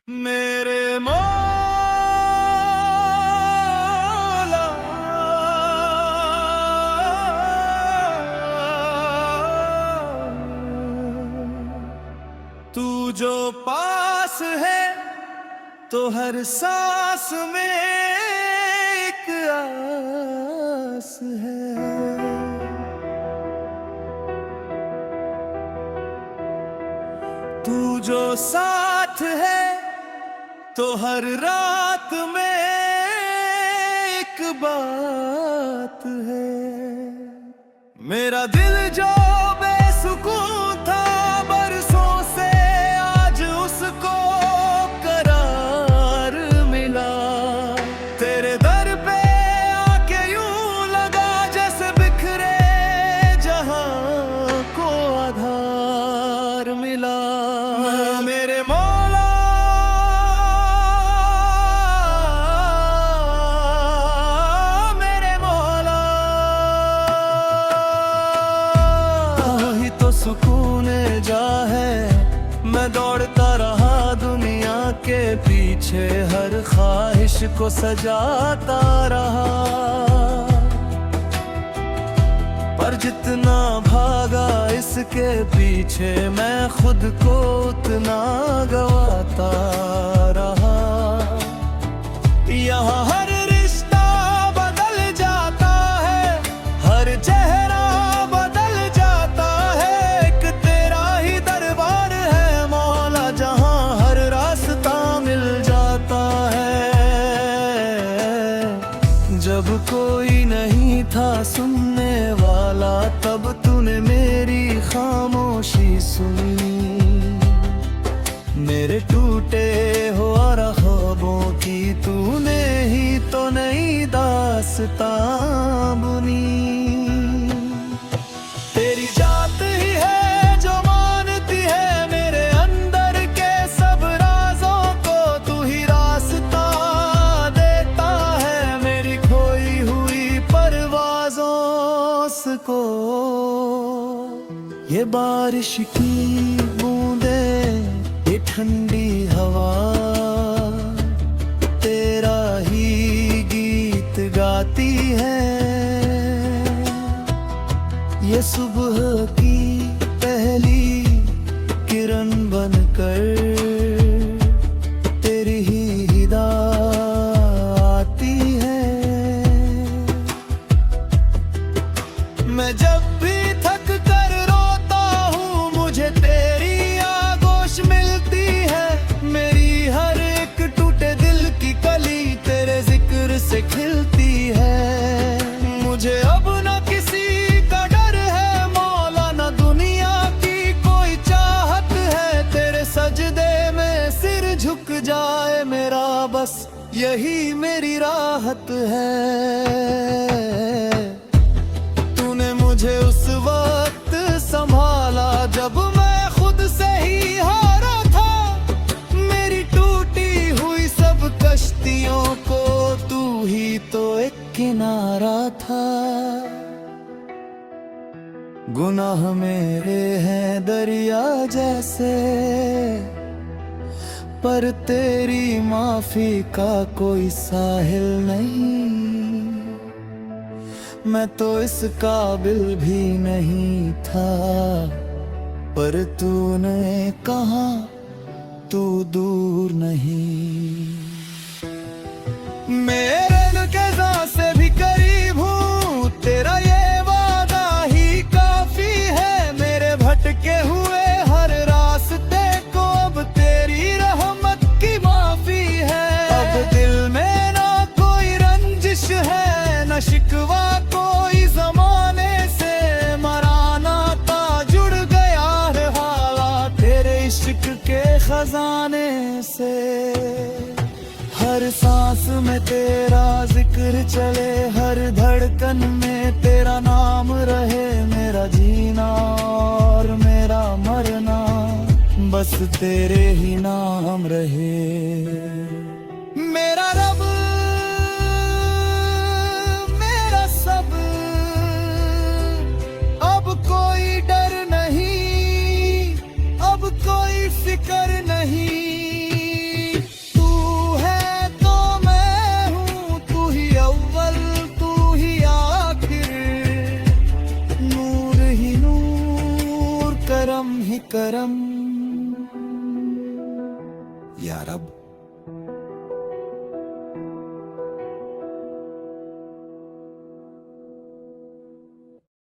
मेरे मौला तू जो पास है तो हर सांस में एक आस है। तू जो साथ है तो हर रात में एक बात है। मेरा दिल जो बेसुकून था बरसों से आज उसको करार मिला। तेरे दर पे आके यूं लगा जैसे बिखरे जहां को आधार मिला। मेरे मौला सुकून जा है। मैं दौड़ता रहा दुनिया के पीछे हर ख्वाहिश को सजाता रहा, पर जितना भागा इसके पीछे मैं खुद को उतना गवाता रहा। यहाँ हर रिश्ता बदल जाता है, हर चेहरा जब कोई नहीं था सुनने वाला तब तूने मेरी खामोशी सुनी। मेरे टूटे हुआ ख्वाबों की तूने ही तो नई दास्तां बुनी। तेरी जात ही है जो मानती है मेरे अंदर के सब राजों को। तू ही रास्ता देता है मेरी खोई हुई परवाज़ों को। ये बारिश की बूंदें, ये ठंडी हवा तेरा ही गीत गाती है। ये सुबह की पहली किरण बनकर तेरी ही हिदायत आती है। मैं जब भी थक कर रोता हूँ मुझे तेरी आगोश मिलती है। मेरी हर एक टूटे दिल की कली तेरे जिक्र से खिलती है। मुझे अब न किसी का डर है मौला, न दुनिया की कोई चाहत है। तेरे सजदे में सिर झुक जाए मेरा, बस यही मेरी राहत है। मुझे उस वक्त संभाला जब मैं खुद से ही हारा था। मेरी टूटी हुई सब कश्तियों को तू ही तो एक किनारा था। गुनाह मेरे हैं दरिया जैसे, पर तेरी माफी का कोई साहिल नहीं। मैं तो इस काबिल भी नहीं था, पर तूने कहा तू दूर नहीं। मेरे नज़र से भी करीब हूँ, तेरा ये वादा ही काफी है। मेरे भटके हुए हर रास्ते को अब तेरी रहमत की माफी है। अब दिल में ना कोई रंजिश है, न शिकवा कोई जमाने से। मराना था जुड़ गया है हाला तेरे इश्क के खजाने से। हर सांस में तेरा जिक्र चले, हर धड़कन में तेरा नाम रहे। मेरा जीना और मेरा मरना बस तेरे ही नाम रहे। मेरा रब मेरा सब, अब कोई डर नहीं, अब कोई फिक्र नहीं। करम ही करम या रब।